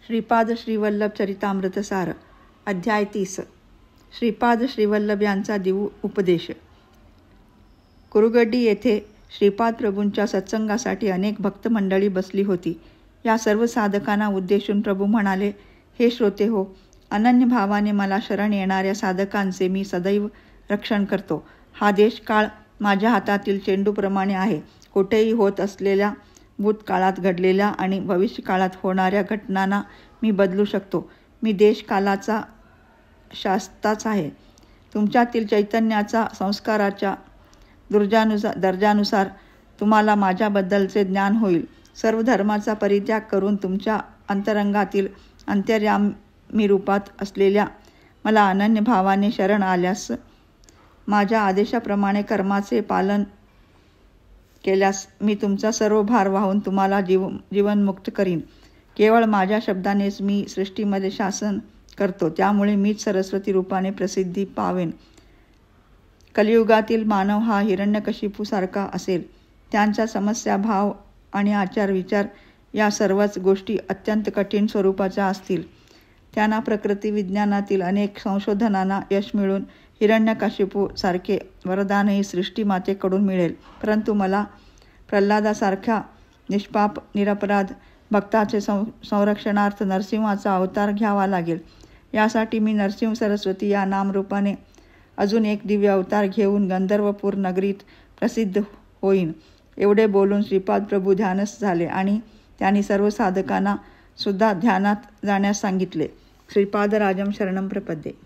श्रीपाद श्रीवल्लभ चरितामृतसार अध्याय 30. श्रीपाद श्रीवल्लभ यांचा दिवू उपदेश. कुरुगड्डी येथे श्रीपाद प्रभूंच्या सत्संगासाठी अनेक भक्त मंडळी बसली होती. या सर्व साधकांना उद्देशून प्रभू म्हणाले, हे श्रोते हो, अनन्य भावाने मला शरण येणाऱ्या साधकांचे मी सदैव रक्षण करतो. हा देश काळ माझ्या हातातील चेंडूप्रमाणे आहे. कुठेही होत असलेल्या, भूतकाळात घडलेल्या आणि भविष्यकाळात होणाऱ्या घटनांना मी बदलू शकतो. मी देशकालाचा शास्ताच आहे. तुमच्यातील चैतन्याचा संस्काराच्या दर्जानुसार तुम्हाला माझ्याबद्दलचे ज्ञान होईल. सर्व धर्माचा परित्याग करून तुमच्या अंतरंगातील अंतर्यामी रूपात असलेल्या मला अनन्य भावाने शरण आल्यास, माझ्या आदेशाप्रमाणे कर्माचे पालन केल्यास मी तुमचा सर्व भार वाहून तुम्हाला जीवनमुक्त करीन. केवळ माझ्या शब्दानेच मी सृष्टीमध्ये शासन करतो. त्यामुळे मीच सरस्वती रूपाने प्रसिद्धी पावेन. कलियुगातील मानव हा हिरण्यकशिपूसारखा असेल. त्यांच्या समस्या, भाव आणि आचार विचार या सर्वच गोष्टी अत्यंत कठीण स्वरूपाच्या असतील. त्यांना प्रकृती विज्ञानातील अनेक संशोधनांना यश मिळून हिरण्यकशिपू सारखे वरदानही सृष्टीमातेकडून मिळेल. परंतु मला प्रल्हादासारख्या निष्पाप निरपराध भक्ताचे संरक्षणार्थ नरसिंहाचा अवतार घ्यावा लागेल. यासाठी मी नरसिंह सरस्वती या नामरूपाने अजून एक दिव्य अवतार घेऊन गंधर्वपूर नगरीत प्रसिद्ध होईन. एवढे बोलून श्रीपाद प्रभू ध्यानस्थ झाले आणि त्यांनी सर्व साधकांना सुद्धा ध्यानात जाण्यास सांगितले. श्रीपादराजम शरणम प्रपद्ये.